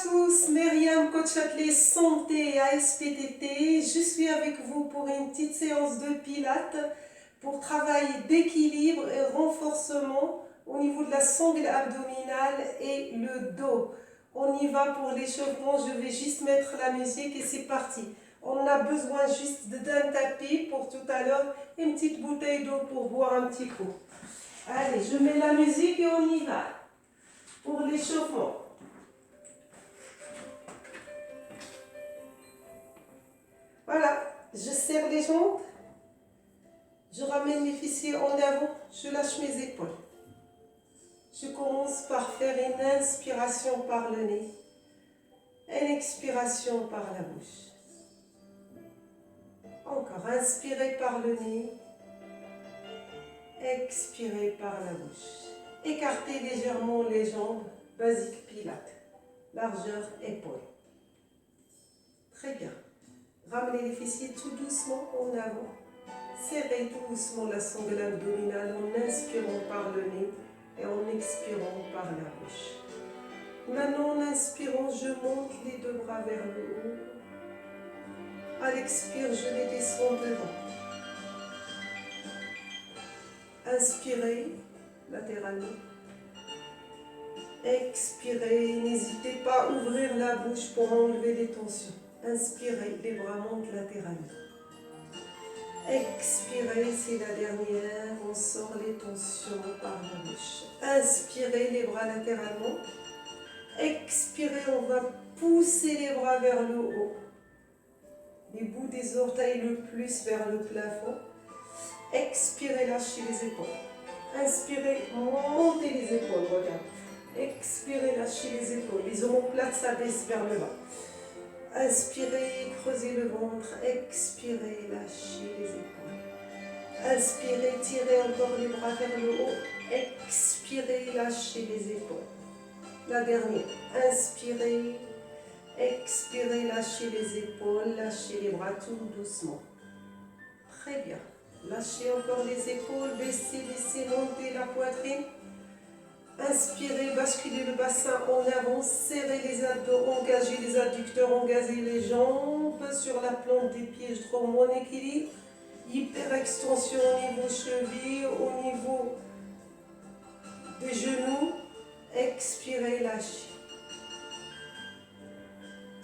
tous, Myriam, coach athlète santé ASPTT. Je suis avec vous pour une petite séance de pilates pour travailler d'équilibre et renforcement au niveau de la sangle abdominale et le dos. On y va pour l'échauffement, je vais juste mettre la musique et c'est parti. On a besoin juste d'un tapis pour tout à l'heure, une petite bouteille d'eau pour boire un petit coup. Allez, je mets la musique et on y va pour l'échauffement. Voilà, je serre les jambes, je ramène les fessiers en avant, je lâche mes épaules. Je commence par faire une inspiration par le nez, une expiration par la bouche. Encore, inspirez par le nez, expirez par la bouche. Écartez légèrement les jambes, basique pilates, largeur épaule. Très bien. Ramenez les fessiers tout doucement en avant. Serrez tout doucement la sangle abdominale en inspirant par le nez et en expirant par la bouche. Maintenant, en inspirant, je monte les deux bras vers le haut. À l'expire, je les descends devant. Inspirez latéralement. Expirez, n'hésitez pas à ouvrir la bouche pour enlever les tensions. Inspirez, les bras montent latéralement. Expirez, c'est la dernière, on sort les tensions par la bouche. Inspirez, les bras latéralement. Expirez, on va pousser les bras vers le haut. Les bouts des orteils le plus vers le plafond. Expirez, lâchez les épaules. Inspirez, montez les épaules, regarde. Expirez, lâchez les épaules. Les omoplates s'abaissent vers le bas. Inspirez, creusez le ventre. Expirez, lâchez les épaules. Inspirez, tirez encore les bras vers le haut. Expirez, lâchez les épaules. La dernière. Inspirez, expirez, lâchez les épaules. Lâchez les bras tout doucement. Très bien. Lâchez encore les épaules. Baissez, baissez, montez la poitrine. Inspirez, basculez le bassin en avant, serrez les abdos, engagez les adducteurs, engagez les jambes sur la plante des pieds, je trouve mon équilibre. Hyper extension au niveau cheville, au niveau des genoux. Expirez, lâchez.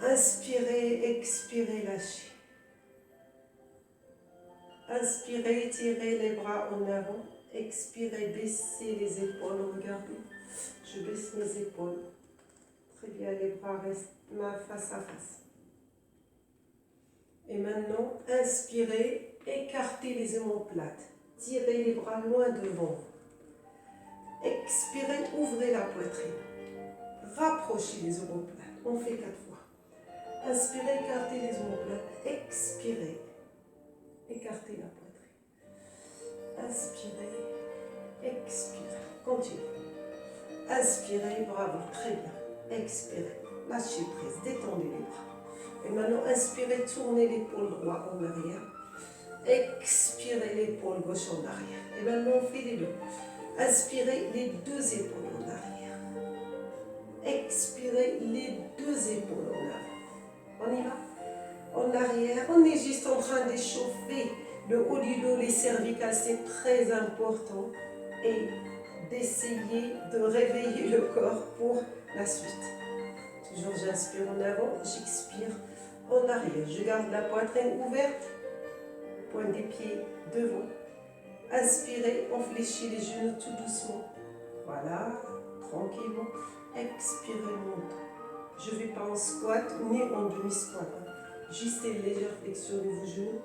Inspirez, expirez, lâchez. Inspirez, tirez les bras en avant. Expirez, baissez les épaules, regardez, je baisse mes épaules. Très bien, les bras restent main face à face. Et maintenant, inspirez, écartez les omoplates, tirez les bras loin devant. Expirez, ouvrez la poitrine, rapprochez les omoplates, on fait 4 fois. Inspirez, écartez les omoplates, expirez, écartez la poitrine. Inspirez, expirez, continuez. Inspirez, bravo, très bien. Expirez, lâchez prise, détendez les bras. Et maintenant, inspirez, tournez l'épaule droite en arrière. Expirez, l'épaule gauche en arrière. Et maintenant, on fait les deux. Inspirez, les deux épaules en arrière. Expirez, les deux épaules en avant. On y va? En arrière, on est juste en train d'échauffer le haut du dos, les cervicales, c'est très important. Et d'essayer de réveiller le corps pour la suite. Toujours j'inspire en avant, j'expire en arrière. Je garde la poitrine ouverte, pointe des pieds devant. Inspirez, on fléchit les genoux tout doucement. Voilà, tranquillement. Expirez, monte. Je ne vais pas en squat ni en demi-squat. Juste une légère flexion de vos genoux.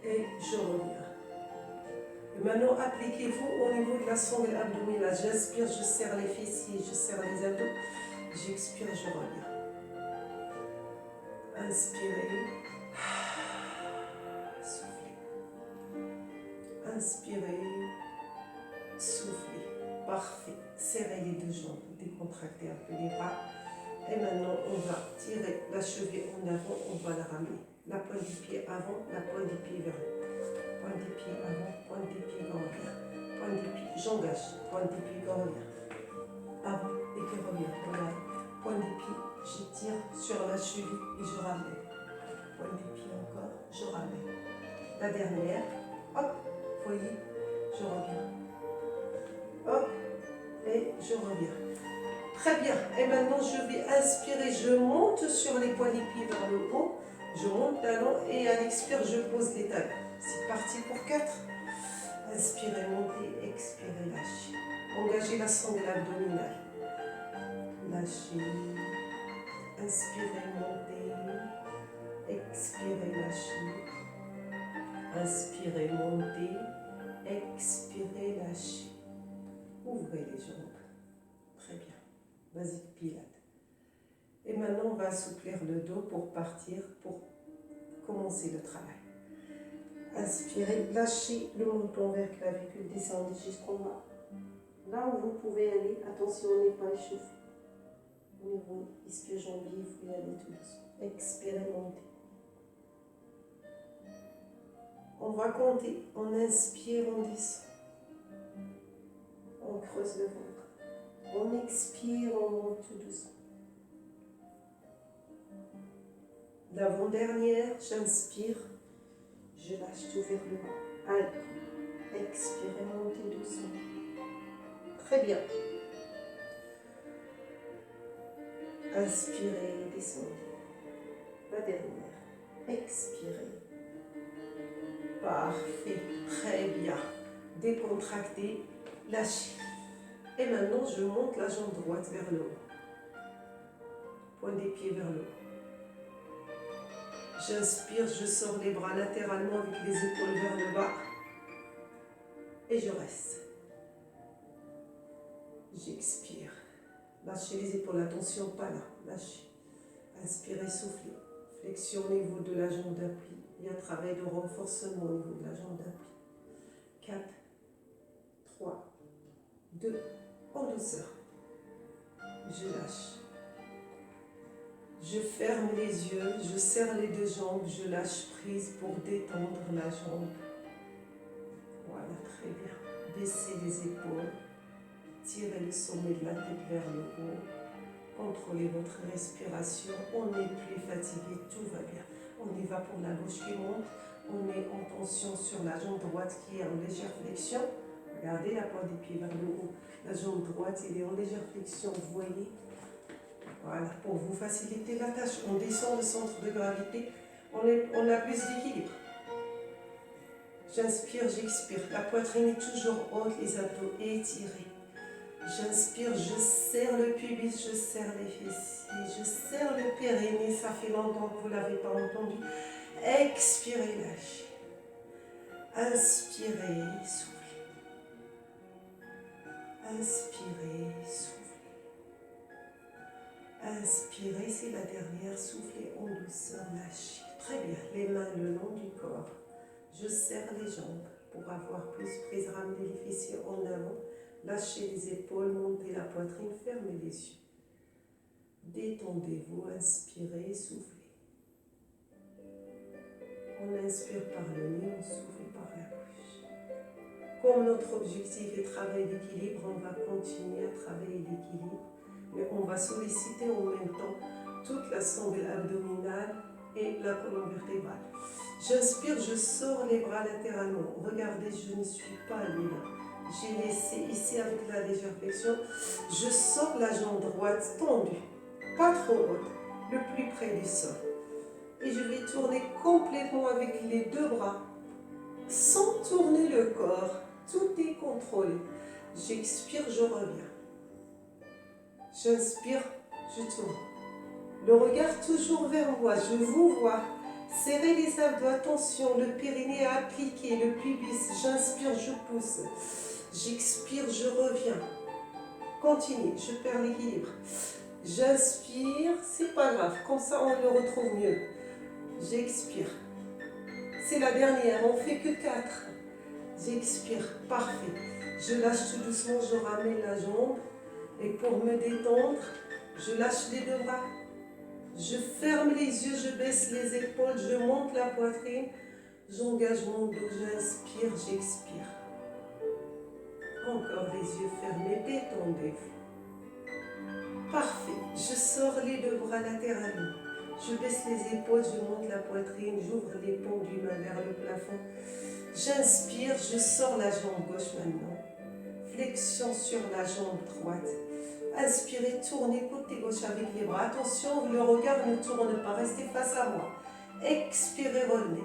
Et je reviens. Et maintenant, appliquez-vous au niveau de la sangle abdominale. J'inspire, je serre les fessiers, je serre les abdos. J'expire, je reviens. Inspirez. Soufflez. Inspirez. Soufflez. Parfait. Serrez les deux jambes. Décontractez un peu les bras. Et maintenant, on va tirer la cheville en avant. On va la ramener. La pointe du pied avant, la pointe du pied vers le haut. Pointe des pieds avant, pointe des pieds, on revient. Pointe des pieds, j'engage. Pointe des pieds, on revient. Avant et qui revient. Regarde. Pointe des pieds, J'étire sur la cheville et je ramène. Pointe des pieds encore, je ramène. La dernière, hop, voyez, je reviens. Hop, et je reviens. Très bien. Et maintenant, je vais inspirer, je monte sur les points des pieds vers le haut. Je monte talon et à l'expire, je pose les talons. C'est parti pour 4. Inspirez, montez, expirez, lâchez. Engagez la sangle abdominale. Lâchez. Inspirez, montez. Expirez, lâchez. Inspirez, montez. Expirez, lâchez. Ouvrez les jambes. Très bien. Vas-y, pilate. Et maintenant, on va assouplir le dos pour partir, pour commencer le travail. Inspirez, lâchez le menton vers clavicule, descendez jusqu'en bas. Là où vous pouvez aller, attention, on n'est pas échauffé. Au niveau ischio-jambier, vous pouvez aller tout doucement. Expirez, montez. On va compter. On inspire, on descend. On creuse le ventre. On expire, on monte tout doucement. L'avant-dernière, j'inspire, je lâche tout vers le bas. Allez, expirez, montez doucement. Très bien. Inspirez, descendez. La dernière. Expirez. Parfait. Très bien. Décontractez, lâchez. Et maintenant, je monte la jambe droite vers le haut. Point des pieds vers le haut. J'inspire, je sors les bras latéralement avec les épaules vers le bas. Et je reste. J'expire. Lâchez les épaules, attention, pas là. Lâchez. Inspirez, soufflez. Flexion au niveau de la jambe d'appui. Il y a un travail de renforcement au niveau de la jambe d'appui. 4, 3, 2, en douceur. Je lâche. Je ferme les yeux, je serre les deux jambes, je lâche prise pour détendre la jambe. Voilà, très bien. Baissez les épaules, tirez le sommet de la tête vers le haut. Contrôlez votre respiration, on n'est plus fatigué, tout va bien. On y va pour la gauche qui monte, on est en tension sur la jambe droite qui est en légère flexion. Regardez la pointe des pieds vers le haut. La jambe droite, elle est en légère flexion, vous voyez. Voilà, pour vous faciliter la tâche, on descend le centre de gravité, on a plus d'équilibre. J'inspire, j'expire. La poitrine est toujours haute, les abdos étirés. J'inspire, je serre le pubis, je serre les fessiers, je serre le périnée, ça fait longtemps que vous ne l'avez pas entendu. Expirez, lâchez. Inspirez, soufflez. Inspirez, soufflez. Inspirez, c'est la dernière, soufflez en douceur, lâchez. Très bien, les mains le long du corps. Je serre les jambes pour avoir plus prise, ramener les fessiers en avant. Lâchez les épaules, montez la poitrine, fermez les yeux. Détendez-vous, inspirez, soufflez. On inspire par le nez, on souffle par la bouche. Comme notre objectif est travail d'équilibre, on va continuer à travailler l'équilibre. Mais on va solliciter en même temps toute la sangle abdominale et la colonne vertébrale. J'inspire, je sors les bras latéralement. Regardez, je ne suis pas allée là. J'ai laissé ici avec la légère flexion. Je sors la jambe droite tendue, pas trop haute, le plus près du sol. Et je vais tourner complètement avec les deux bras, sans tourner le corps. Tout est contrôlé. J'expire, je reviens. J'inspire, je tourne. Le regard toujours vers moi, je vous vois. Serrez les abdos, attention, le périnée à appliquer, le pubis. J'inspire, je pousse. J'expire, je reviens. Continue, je perds l'équilibre. J'inspire, c'est pas grave, comme ça on le retrouve mieux. J'expire. C'est la dernière, on fait que 4. J'expire, parfait. Je lâche tout doucement, je ramène la jambe. Et pour me détendre, je lâche les deux bras. Je ferme les yeux, je baisse les épaules, je monte la poitrine. J'engage mon dos, j'inspire, j'expire. Encore les yeux fermés, détendez-vous. Parfait. Je sors les deux bras latéralement. Je baisse les épaules, je monte la poitrine, j'ouvre les paumes du main vers le plafond. J'inspire, je sors la jambe gauche maintenant. Flexion sur la jambe droite. Inspirez, tournez côté gauche avec les bras. Attention, le regard ne tourne pas, restez face à moi. Expirez, revenez.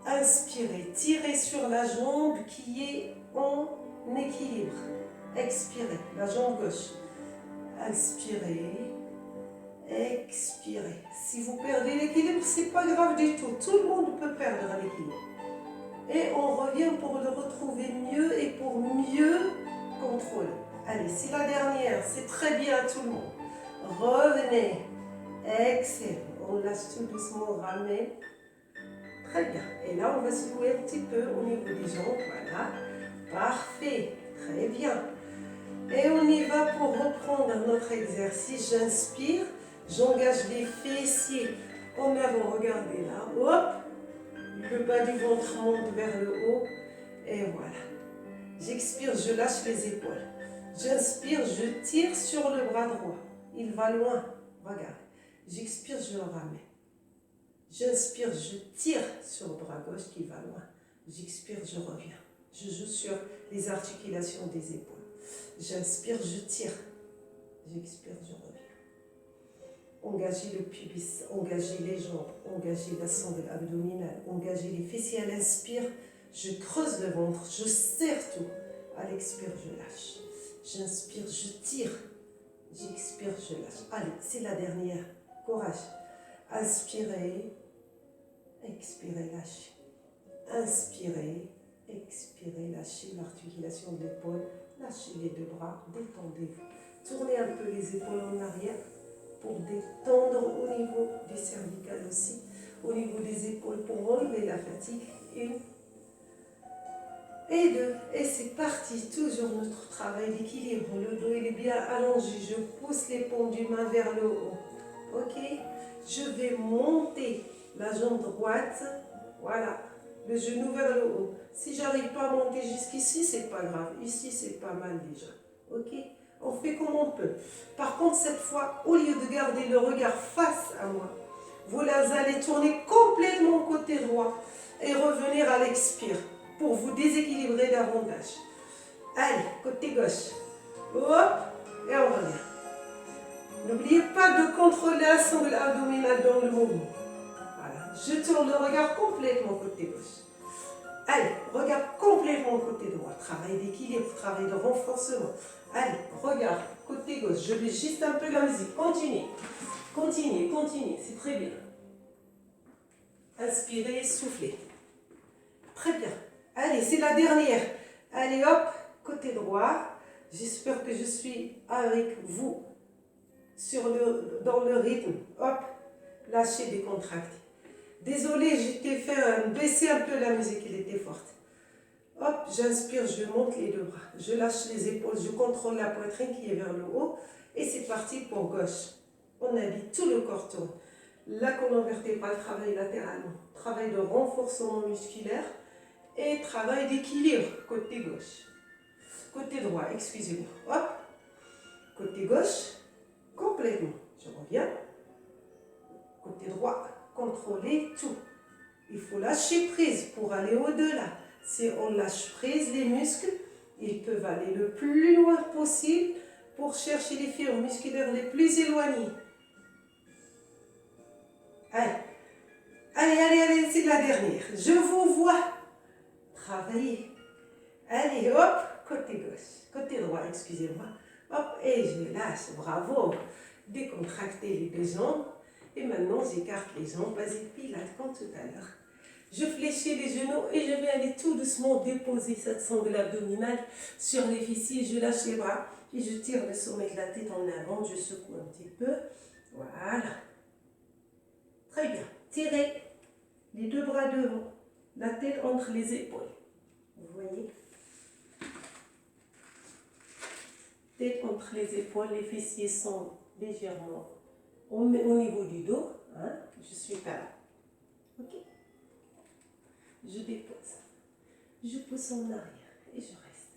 Inspirez, tirez sur la jambe qui est en équilibre. Expirez, la jambe gauche. Inspirez, expirez. Si vous perdez l'équilibre, c'est pas grave du tout. Tout le monde peut perdre l'équilibre. Et on revient pour le retrouver mieux et pour mieux contrôler. Allez, c'est la dernière. C'est très bien tout le monde. Revenez. Excellent. On lâche tout doucement, on ramène. Très bien. Et là, on va secouer un petit peu au niveau des jambes. Voilà. Parfait. Très bien. Et on y va pour reprendre notre exercice. J'inspire. J'engage les fessiers en avant. Regardez là. Hop. Le bas du ventre monte vers le haut. Et voilà. J'expire, je lâche les épaules. J'inspire, je tire sur le bras droit. Il va loin. Regarde. J'expire, je le ramène. J'inspire, je tire sur le bras gauche qui va loin. J'expire, je reviens. Je joue sur les articulations des épaules. J'inspire, je tire. J'expire, je reviens. Engagez le pubis, engagez les jambes, engagez la sangle abdominale, engagez les fessiers. À l'inspire, je creuse le ventre, je serre tout. À l'expire, je lâche. J'inspire, je tire. J'expire, je lâche. Allez, c'est la dernière. Courage. Inspirez, expirez, lâchez. Inspirez, expirez, lâchez l'articulation de l'épaule. Lâchez les deux bras, détendez-vous. Tournez un peu les épaules en arrière pour détendre au niveau du cervical aussi, au niveau des épaules pour enlever la fatigue. Une et deux. Et c'est parti. Toujours notre travail d'équilibre. Le dos il est bien allongé. Je pousse les paumes du main vers le haut. Ok? Je vais monter la jambe droite. Voilà. Le genou vers le haut. Si j'arrive pas à monter jusqu'ici, c'est pas grave. Ici, c'est pas mal déjà. Ok? On fait comme on peut. Par contre, cette fois, au lieu de garder le regard face à moi, vous allez tourner complètement côté droit et revenir à l'expire pour vous déséquilibrer davantage. Allez, côté gauche. Hop, et on revient. N'oubliez pas de contrôler la sangle abdominale dans le mouvement. Voilà, je tourne le regard complètement côté gauche. Allez, regarde complètement côté droit. Travail d'équilibre, travail de renforcement. Allez, regarde côté gauche. Je baisse juste un peu la musique. Continuez, continuez, continuez. C'est très bien. Inspirez, soufflez. Très bien. Allez, c'est la dernière. Allez, hop, côté droit. J'espère que je suis avec vous dans le rythme. Hop, lâchez, décontractez. Désolée, je t'ai fait baisser un peu la musique, elle était forte. Hop, j'inspire, je monte les deux bras. Je lâche les épaules, je contrôle la poitrine qui est vers le haut. Et c'est parti pour gauche. On habite tout le corps tourne. La colonne vertébrale travaille latéralement. Travail de renforcement musculaire et travail d'équilibre côté gauche. Côté droit, excusez-moi. Hop, côté gauche, complètement. Je reviens. Côté droit, contrôlez tout. Il faut lâcher prise pour aller au-delà. Si on lâche prise, les muscles, ils peuvent aller le plus loin possible pour chercher les fibres musculaires les plus éloignées. Allez, allez, allez, allez, c'est la dernière. Je vous vois travailler. Allez, hop, côté gauche, côté droit, excusez-moi. Hop, et je lâche, bravo. Décontractez les deux jambes. Et maintenant, j'écarte les jambes. Vas-y, pilate comme tout à l'heure. Je fléchis les genoux et je vais aller tout doucement déposer cette sangle abdominale sur les fessiers. Je lâche les bras et je tire le sommet de la tête en avant. Je secoue un petit peu. Voilà. Très bien. Tirez les deux bras devant, la tête entre les épaules. Vous voyez? Tête entre les épaules, les fessiers sont légèrement au niveau du dos. Hein? Je suis pas là. Ok? Je dépose. Je pousse en arrière et je reste.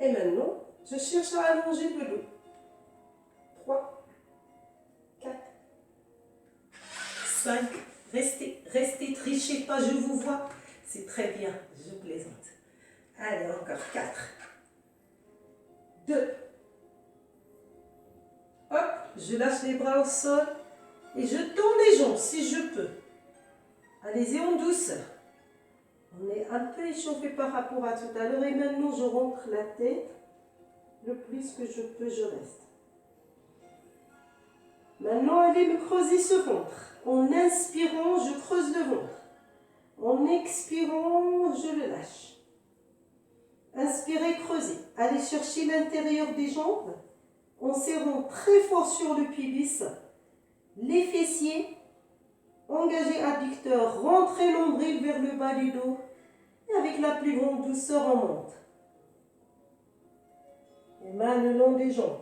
Et maintenant, je cherche à allonger le dos. 5. Restez, trichez pas, je vous vois. C'est très bien, je plaisante. Allez, encore 4. 2. Hop, je lâche les bras au sol et je tourne les jambes si je peux. Allez-y en douceur. On est un peu échauffé par rapport à tout à l'heure et maintenant je rentre la tête. Le plus que je peux, je reste. Maintenant, allez me creuser ce ventre. En inspirant, je creuse le ventre. En expirant, je le lâche. Inspirez, creusez. Allez chercher l'intérieur des jambes en serrant très fort sur le pubis. Les fessiers, engagez adducteur, rentrez l'ombril vers le bas du dos. Et avec la plus grande douceur, on monte. Les mains le long des jambes.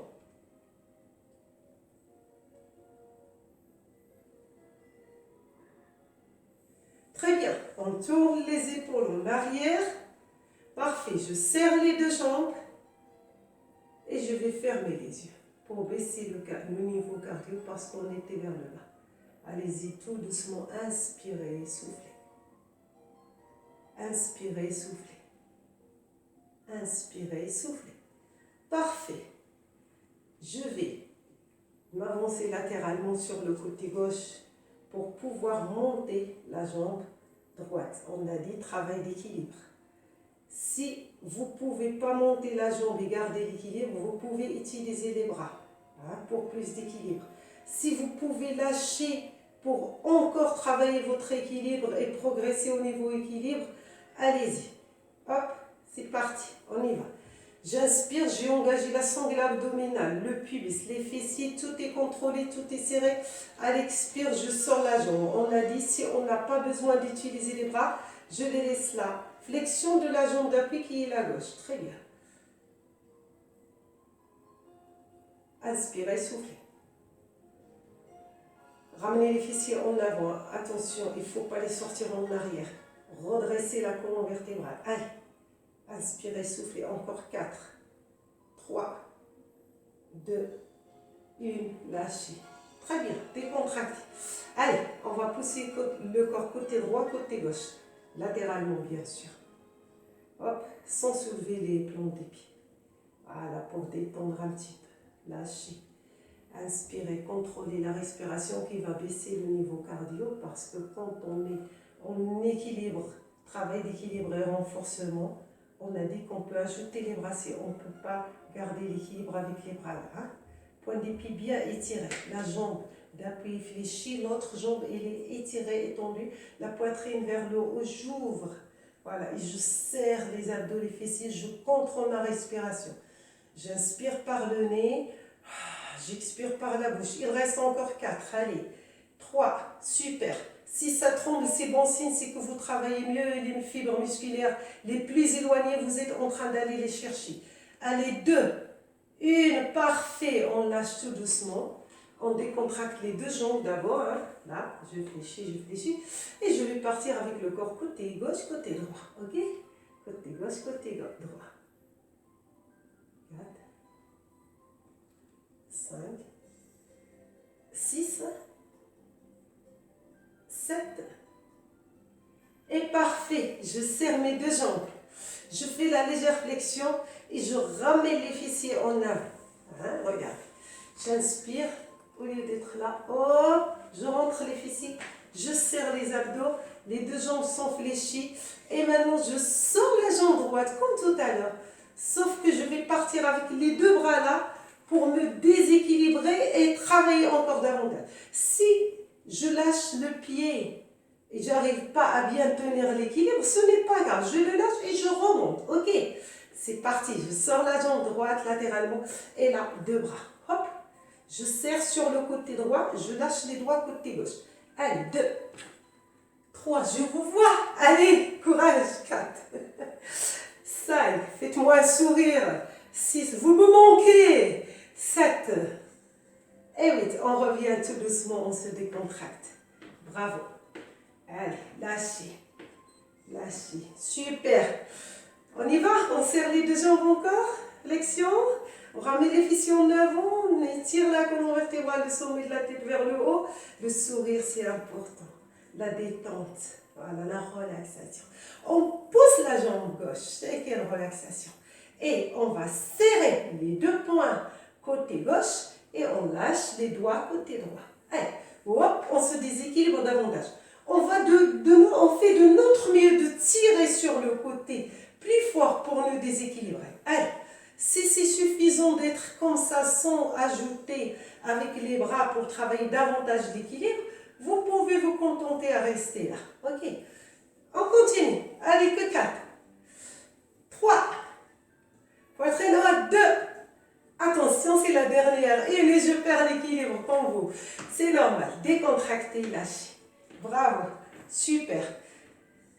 Très bien, on tourne les épaules en arrière. Parfait, je serre les deux jambes et je vais fermer les yeux pour baisser le niveau cardio parce qu'on était vers le bas. Allez-y tout doucement, inspirez, soufflez. Inspirez, soufflez. Inspirez, soufflez. Parfait. Je vais m'avancer latéralement sur le côté gauche pour pouvoir monter la jambe droite. On a dit travail d'équilibre. Si vous ne pouvez pas monter la jambe et garder l'équilibre, vous pouvez utiliser les bras pour plus d'équilibre. Si vous pouvez lâcher pour encore travailler votre équilibre et progresser au niveau équilibre, allez-y. Hop, c'est parti, on y va. J'inspire, j'ai engagé la sangle abdominale, le pubis, les fessiers, tout est contrôlé, tout est serré. À l'expire, je sors la jambe. On a dit, si on n'a pas besoin d'utiliser les bras, je les laisse là. Flexion de la jambe d'appui qui est la gauche. Très bien. Inspirez, soufflez. Ramenez les fessiers en avant. Attention, il ne faut pas les sortir en arrière. Redressez la colonne vertébrale. Allez. Inspirez, soufflez. Encore 4, 3, 2, 1. Lâchez. Très bien. Décontractez. Allez, on va pousser le corps côté droit, côté gauche. Latéralement, bien sûr. Hop, sans soulever les plombs des pieds. Voilà, pour détendre un petit peu. Lâchez. Inspirez, contrôlez la respiration qui va baisser le niveau cardio parce que quand on est en équilibre, travail d'équilibre et renforcement, on a dit qu'on peut ajouter les bras si on ne peut pas garder l'équilibre avec les bras là. Point des pieds bien étiré. La jambe d'appui fléchie, l'autre jambe elle est étirée, étendue. La poitrine vers le haut, j'ouvre. Voilà, et je serre les abdos, les fessiers, je contrôle ma respiration. J'inspire par le nez, j'expire par la bouche. Il reste encore 4, allez. 3, super. Si ça tremble, c'est bon signe, c'est que vous travaillez mieux les fibres musculaires les plus éloignées, vous êtes en train d'aller les chercher. Allez, 2, 1, parfait. On lâche tout doucement. On décontracte les deux jambes d'abord. Hein. Là, je fléchis. Et je vais partir avec le corps côté gauche, côté droit. Ok? Côté gauche, côté droit. 4, 5, 6, 7. Et parfait. Je serre mes deux jambes. Je fais la légère flexion et je ramène les fessiers en avant. Hein, regarde. J'inspire. Au lieu d'être là, hop, je rentre les fessiers, je serre les abdos, les deux jambes sont fléchies. Et maintenant, je sors la jambe droite, comme tout à l'heure. Sauf que je vais partir avec les deux bras là pour me déséquilibrer et travailler encore davantage. Si je lâche le pied et je n'arrive pas à bien tenir l'équilibre, ce n'est pas grave. Je le lâche et je remonte. Ok, c'est parti. Je sors la jambe droite latéralement et là, deux bras. Hop. Je serre sur le côté droit, je lâche les doigts côté gauche. Allez, 2, 3, je vous vois. Allez, courage, 4, 5, faites-moi un sourire. 6, vous me manquez. 7, et 8, on revient tout doucement, on se décontracte. Bravo. Allez, lâchez, lâchez. Super. On y va, on serre les deux jambes encore. Flexion. On ramène les fessiers en avant, on étire la colonne vertébrale, le sommet de la tête vers le haut. Le sourire, c'est important. La détente, voilà, la relaxation. On pousse la jambe gauche, c'est quelle relaxation. Et on va serrer les deux poings côté gauche et on lâche les doigts côté droit. Allez, hop, on se déséquilibre davantage. On fait de notre mieux de tirer sur le côté plus fort pour nous déséquilibrer. Allez, si c'est suffisant d'être comme ça sans ajouter avec les bras pour travailler davantage d'équilibre, vous pouvez vous contenter à rester là. Ok, on continue. Allez, que 4, 3, poitrine droite, 2. Attention, c'est la dernière. Et je perds l'équilibre comme vous. C'est normal. Décontractez, lâchez. Bravo. Super.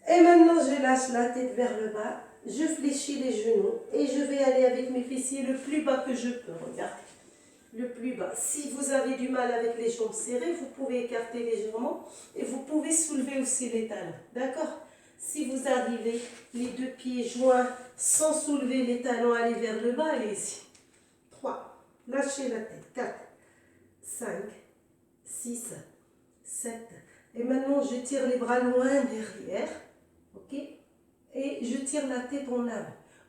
Et maintenant, je lâche la tête vers le bas. Je fléchis les genoux. Et je vais aller avec mes fessiers le plus bas que je peux. Regardez. Le plus bas. Si vous avez du mal avec les jambes serrées, vous pouvez écarter légèrement. Et vous pouvez soulever aussi les talons. D'accord? Si vous arrivez les deux pieds joints sans soulever les talons, aller vers le bas, allez-y. 3, lâchez la tête, 4, 5, 6, 7. Et maintenant, je tire les bras loin derrière, ok? Et je tire la tête en avant.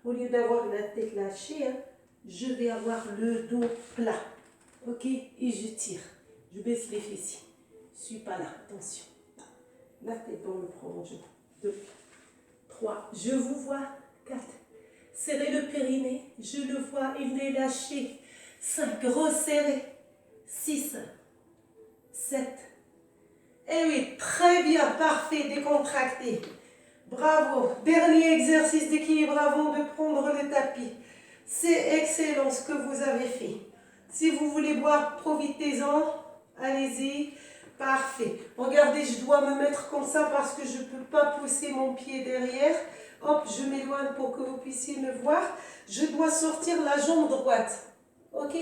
Au lieu d'avoir la tête lâchée, hein, je vais avoir le dos plat, ok? Et je tire, je baisse les fessiers. Je ne suis pas là, attention. La tête dans le prolongement. 2, 3, je vous vois, 4. Serrez le périnée, je le vois, il est lâché. 5, resserrez. 6, 7. Et 8, très bien, parfait, décontracté. Bravo. Dernier exercice d'équilibre avant de prendre le tapis. C'est excellent ce que vous avez fait. Si vous voulez boire, profitez-en. Allez-y. Parfait. Regardez, je dois me mettre comme ça parce que je ne peux pas pousser mon pied derrière. Hop, je m'éloigne pour que vous puissiez me voir. Je dois sortir la jambe droite. Ok?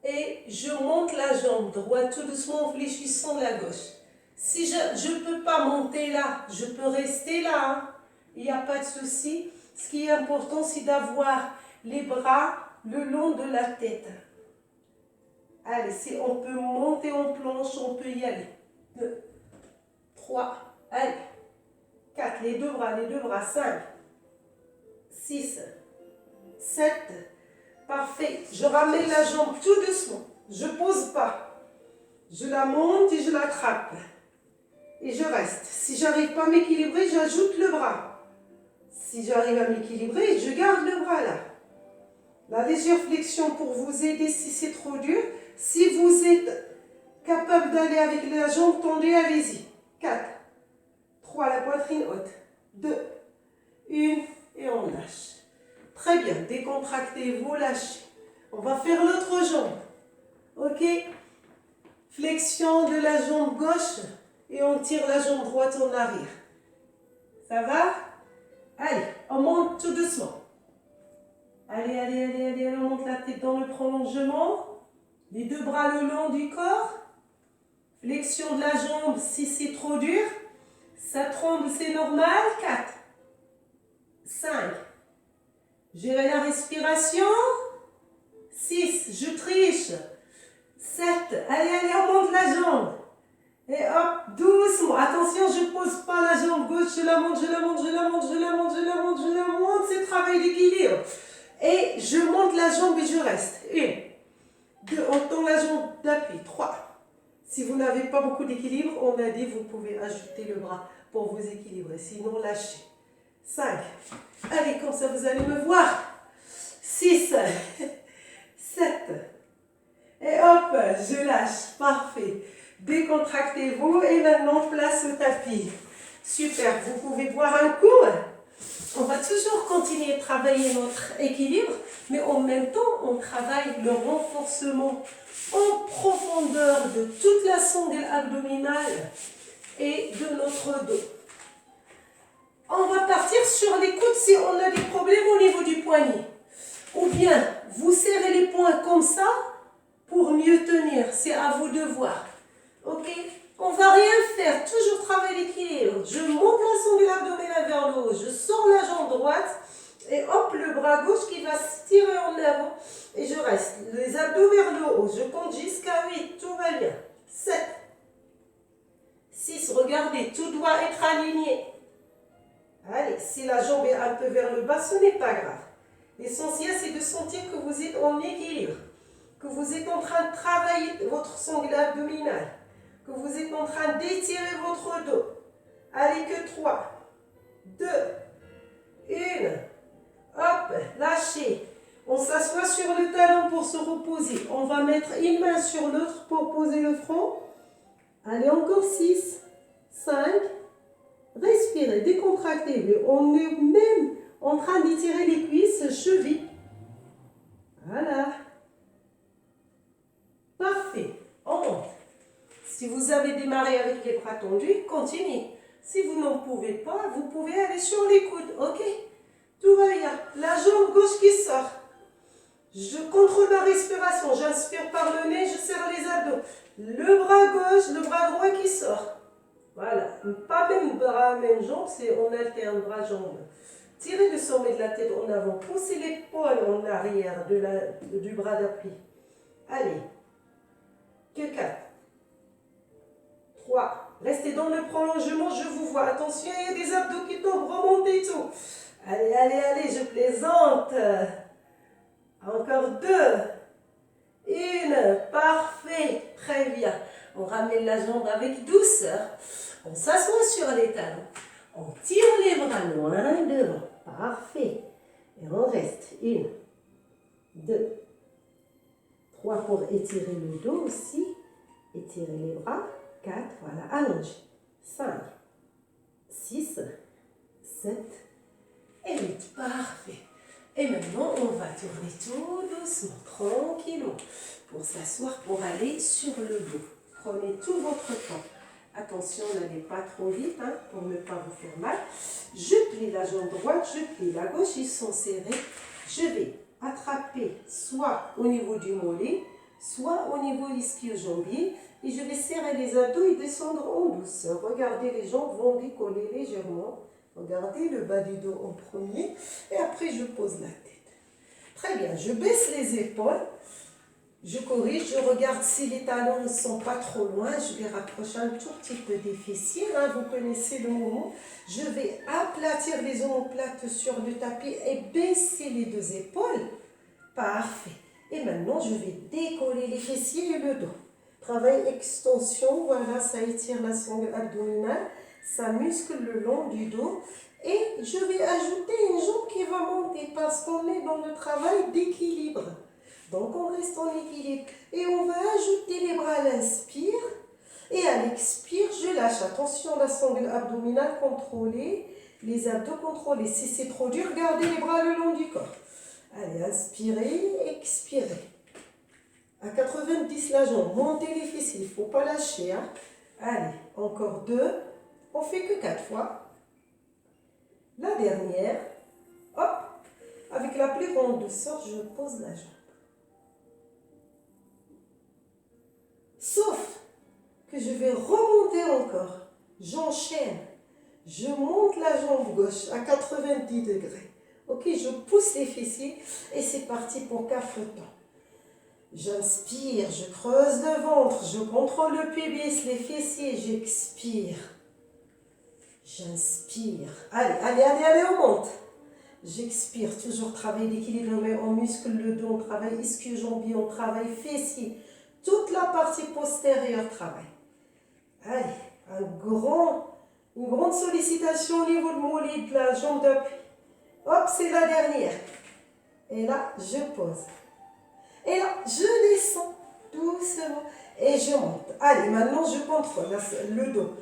Et je monte la jambe droite tout doucement en fléchissant la gauche. Si je ne peux pas monter là, je peux rester là. Hein? Il n'y a pas de souci. Ce qui est important, c'est d'avoir les bras le long de la tête. Allez, si on peut monter en planche, on peut y aller. 2, 3, allez. 4, les deux bras, 5, 6, 7, parfait. Je ramène la jambe tout doucement, je ne pose pas. Je la monte et je l'attrape. Et je reste. Si je n'arrive pas à m'équilibrer, j'ajoute le bras. Si j'arrive à m'équilibrer, je garde le bras là. La légère flexion pour vous aider si c'est trop dur. Si vous êtes capable d'aller avec la jambe tendue, allez-y. 4, 3, la poitrine haute. 2, 1 et on lâche. Très bien, décontractez, vous lâchez. On va faire l'autre jambe. Ok? Flexion de la jambe gauche et on tire la jambe droite en arrière. Ça va? Allez, on monte tout doucement. Allez, allez, allez, allez, on monte la tête dans le prolongement. Les deux bras le long du corps. Flexion de la jambe si c'est trop dur. Ça tremble, c'est normal. 4, 5. Gérez la respiration. 6, je triche. 7, allez, allez, on monte la jambe. Et hop, doucement. Attention, je ne pose pas la jambe gauche, je la monte, je la monte, je la monte, je la monte, je la monte, je la monte. C'est travail d'équilibre. Et je monte la jambe et je reste. 1, 2, on tend la jambe d'appui. 3. Si vous n'avez pas beaucoup d'équilibre, on a dit, vous pouvez ajouter le bras pour vous équilibrer. Sinon, lâchez. 5. Allez, comme ça, vous allez me voir. 6, 7. Et hop, je lâche. Parfait. Décontractez-vous et maintenant, place au tapis. Super. Vous pouvez boire un coup. On va toujours continuer de travailler notre équilibre, mais en même temps, on travaille le renforcement en profondeur de toute la sangle abdominale et de notre dos. On va partir sur les coudes si on a des problèmes au niveau du poignet. Ou bien, vous serrez les poings comme ça pour mieux tenir. C'est à vous de voir. Ok? On ne va rien faire. Toujours travailler l'équilibre. Je monte la sangle abdominale vers le haut. Je sors la jambe droite. Et hop, le bras gauche qui va se tirer en avant. Et je reste. Les abdos vers le haut. Je compte jusqu'à 8. Tout va bien. 7. 6. Regardez, tout doit être aligné. Allez, si la jambe est un peu vers le bas, ce n'est pas grave. L'essentiel, c'est de sentir que vous êtes en équilibre. Que vous êtes en train de travailler votre sangle abdominal. Que vous êtes en train d'étirer votre dos. Allez, que 3, 2, 1. Hop, lâchez. On s'assoit sur le talon pour se reposer. On va mettre une main sur l'autre pour poser le front. Allez, encore 6, 5. Respirez, décontractez. On est même en train d'étirer les cuisses, chevilles. Voilà. Parfait. On monte. Si vous avez démarré avec les bras tendus, continuez. Si vous n'en pouvez pas, vous pouvez aller sur les coudes. Ok? Tout va bien. La jambe gauche qui sort. Je contrôle ma respiration. J'inspire par le nez, je serre les abdos. Le bras gauche, le bras droit qui sort. Voilà. Pas même bras, même jambe, c'est on alterne bras-jambe. Tirez le sommet de la tête en avant. Poussez l'épaule en arrière du bras d'appui. Allez. Que 4. 3. Restez dans le prolongement, je vous vois. Attention, il y a des abdos qui tombent, remontez tout. Allez, allez, allez, je plaisante. Encore 2. 1. Parfait. Très bien. On ramène la jambe avec douceur. On s'assoit sur les talons. On tire les bras loin devant. Parfait. Et on reste. 1, 2, 3 pour étirer le dos aussi. Étirer les bras. 4, voilà, allongez. 5, 6, 7 et 8. Parfait. Et maintenant, on va tourner tout doucement, tranquillement, pour s'asseoir, pour aller sur le dos. Prenez tout votre temps. Attention, n'allez pas trop vite, hein, pour ne pas vous faire mal. Je plie la jambe droite, je plie la gauche, ils sont serrés. Je vais attraper soit au niveau du mollet, soit au niveau ischio-jambier. Et je vais serrer les abdos et descendre en douceur. Regardez, les jambes vont décoller légèrement. Regardez le bas du dos en premier. Et après, je pose la tête. Très bien, je baisse les épaules. Je corrige, je regarde si les talons ne sont pas trop loin. Je vais rapprocher un tout petit peu des fessiers. Hein, vous connaissez le mouvement. Je vais aplatir les omoplates sur le tapis et baisser les deux épaules. Parfait. Et maintenant, je vais décoller les fessiers et le dos. Travail extension, voilà, ça étire la sangle abdominale, ça muscle le long du dos. Et je vais ajouter une jambe qui va monter parce qu'on est dans le travail d'équilibre. Donc on reste en équilibre. Et on va ajouter les bras à l'inspire. Et à l'expire, je lâche. Attention, la sangle abdominale contrôlée, les abdos contrôlés. Si c'est trop dur, gardez les bras le long du corps. Allez, inspirez, expirez. À 90 la jambe, montez les fessiers, il ne faut pas lâcher. Hein. Allez, encore 2. On fait que 4 fois. La dernière. Hop. Avec la plus grande douceur, je pose la jambe. Sauf que je vais remonter encore. J'enchaîne. Je monte la jambe gauche à 90 degrés. Ok, je pousse les fessiers et c'est parti pour 4 temps. J'inspire, je creuse le ventre, je contrôle le pubis, les fessiers, j'expire. J'inspire. Allez, allez, allez, allez, on monte. J'expire, toujours travail d'équilibre, on muscle le dos, on travaille ischio-jambier, on travaille fessier. Toute la partie postérieure travaille. Allez, une grande sollicitation au niveau de mollet de la jambe d'appui. Hop, c'est la dernière. Et là, je pose. Et là, je descends doucement et je monte. Allez, maintenant, je contrôle le dos.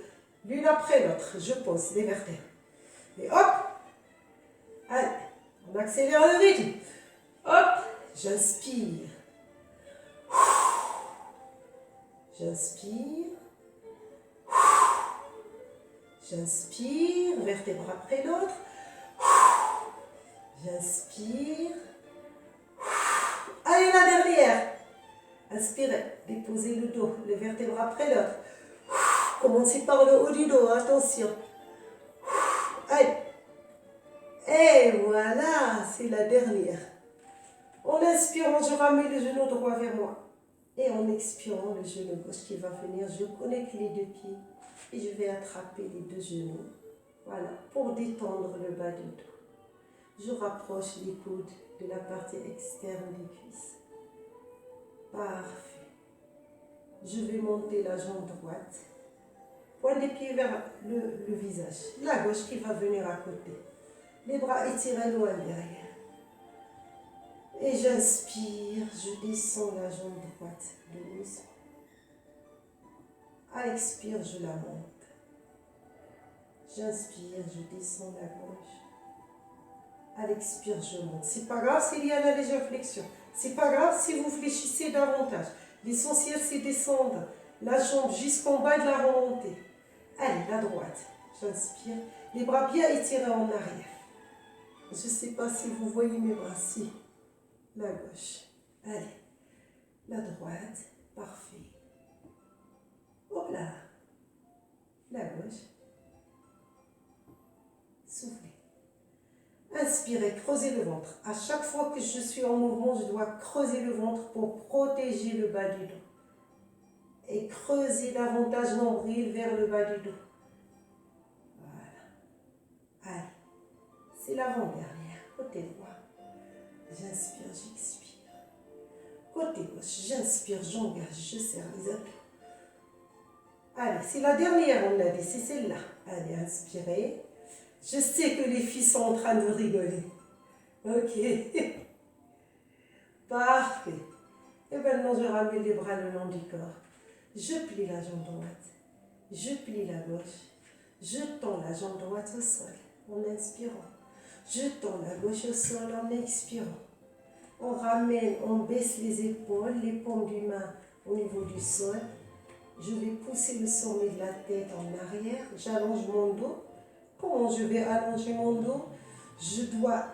L'une après l'autre, je pose les vertèbres. Et hop. Allez, on accélère le rythme. Hop, j'inspire. J'inspire. J'inspire, vertèbre après l'autre. J'inspire. Allez, la dernière. Inspirez, déposez le dos, les vertèbres après l'autre. Commencez par le haut du dos, attention. Allez. Et voilà, c'est la dernière. En inspirant, je ramène le genou droit vers moi. Et en expirant, le genou gauche qui va venir, je connecte les deux pieds et je vais attraper les deux genoux. Voilà, pour détendre le bas du dos. Je rapproche les coudes de la partie externe des cuisses. Parfait. Je vais monter la jambe droite. Pointe des pieds vers le visage. La gauche qui va venir à côté. Les bras étirés loin derrière. Et j'inspire, je descends la jambe droite doucement. À l'expire, je la monte. J'inspire, je descends la gauche. À l'expire, je monte. C'est pas grave s'il y a la légère flexion. C'est pas grave si vous fléchissez davantage. L'essentiel, c'est descendre la jambe jusqu'en bas de la remontée. Allez, la droite. J'inspire. Les bras bien étirés en arrière. Je ne sais pas si vous voyez mes bras. Si. La gauche. Allez. La droite. Parfait. Hop là. La gauche. Soufflez. Inspirez, creusez le ventre. À chaque fois que je suis en mouvement, je dois creuser le ventre pour protéger le bas du dos. Et creuser davantage nombril vers le bas du dos. Voilà. Allez. C'est l'avant-dernière. Côté droit. J'inspire, j'expire. Côté gauche, j'inspire, j'engage, je serre les abdos. Allez, c'est la dernière, on a dit, c'est celle-là. Allez, inspirez. Je sais que les filles sont en train de rigoler. Ok. Parfait. Et maintenant, je ramène les bras le long du corps. Je plie la jambe droite. Je plie la gauche. Je tends la jambe droite au sol en inspirant. Je tends la gauche au sol en expirant. On ramène, on baisse les épaules, les paumes du main au niveau du sol. Je vais pousser le sommet de la tête en arrière. J'allonge mon dos. Comment je vais allonger mon dos? Je dois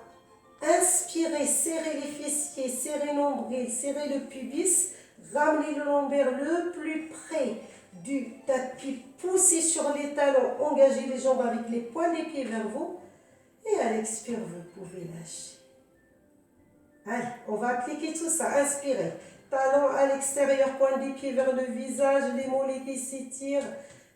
inspirer, serrer les fessiers, serrer l'ombril, serrer le pubis, ramener le lombaire le plus près du tapis, pousser sur les talons, engager les jambes avec les poings des pieds vers vous. Et à l'expire, vous pouvez lâcher. Allez, on va appliquer tout ça. Inspirez. Talons à l'extérieur, pointe des pieds vers le visage, les mollets qui s'étirent,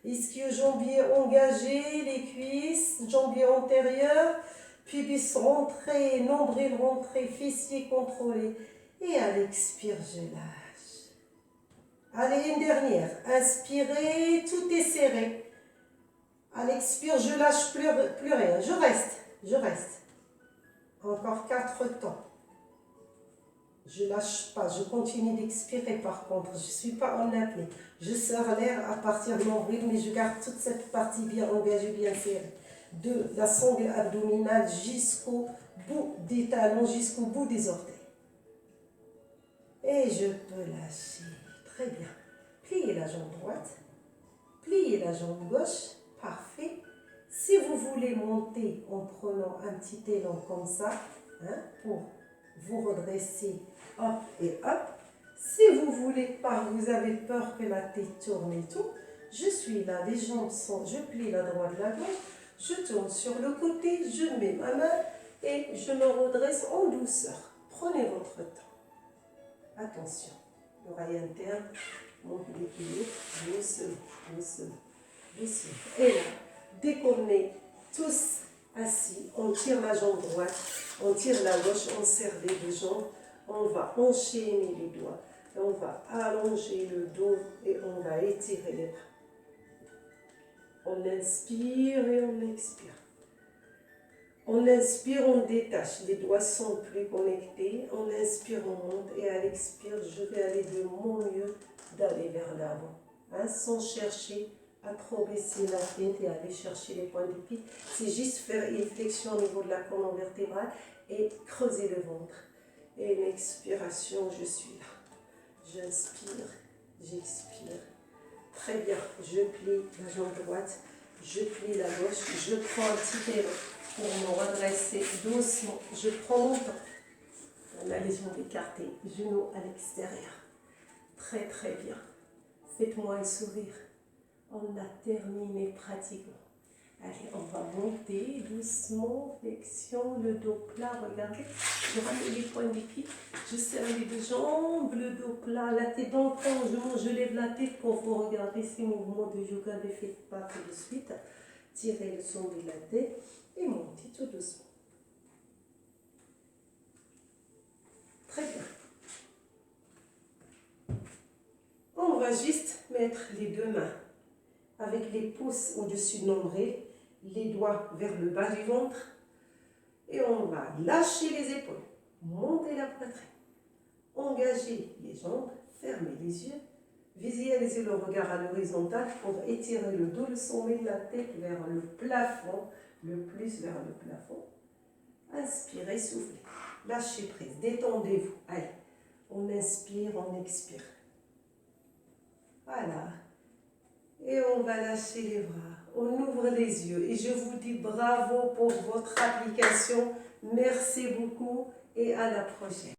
ischio-jambier engagé, les cuisses, jambier antérieur, pubis rentré, nombril rentré, fessiers contrôlés. Et à l'expire, je lâche. Allez, une dernière. Inspirez, tout est serré. À l'expire, je lâche plus rien. Je reste. Encore 4 temps. Je ne lâche pas, je continue d'expirer par contre, je ne suis pas en apnée. Je serre l'air à partir de mon rythme, mais je garde toute cette partie bien engagée, bien serrée. De la sangle abdominale jusqu'au bout des talons, jusqu'au bout des orteils. Et je peux lâcher. Très bien. Pliez la jambe droite, pliez la jambe gauche, parfait. Si vous voulez monter en prenant un petit élan comme ça, pour vous redresser, hop et hop. Si vous voulez pas, vous avez peur que la tête tourne et tout, je suis là, les jambes sont, je plie la droite, la gauche, je tourne sur le côté, je mets ma main et je me redresse en douceur. Prenez votre temps. Attention, l'oreille interne, monte l'équilibre, doucement. Et là, dès qu'on est tous assis, on tire la jambe droite, on tire la gauche, on serre les deux jambes, on va enchaîner les doigts, on va allonger le dos et on va étirer les bras. On inspire et on expire. On inspire, on détache, les doigts sont plus connectés, on inspire, on monte et à l'expire, je vais aller de mon mieux d'aller vers l'avant, sans chercher à trop baisser la tête et aller chercher les points du pied. C'est juste faire une flexion au niveau de la colonne vertébrale et creuser le ventre. Et une expiration, je suis là. J'inspire, j'expire. Très bien, je plie la jambe droite, je plie la gauche, je prends un petit élan pour me redresser doucement. Je prends mon temps. On a les jambes écartées, genoux à l'extérieur. Très très bien. Faites-moi un sourire. On a terminé pratiquement. Allez, on va monter doucement, flexion, le dos plat, regardez. Je ramène les points des pieds, je serre les deux jambes, le dos plat, la tête dans le prolongement, je lève la tête pour vous regarder ces mouvements de yoga, ne faites pas tout de suite. Tirez le son de la tête et montez tout doucement. Très bien. On va juste mettre les deux mains avec les pouces au-dessus du nombril, les doigts vers le bas du ventre et on va lâcher les épaules, monter la poitrine, engager les jambes, fermer les yeux, visualiser le regard à l'horizontale pour étirer le dos, le sommet de la tête vers le plafond, le plus vers le plafond. Inspirez, soufflez, lâchez prise, détendez-vous. Allez, on inspire, on expire. Voilà. Et on va lâcher les bras, on ouvre les yeux et je vous dis bravo pour votre application. Merci beaucoup et à la prochaine.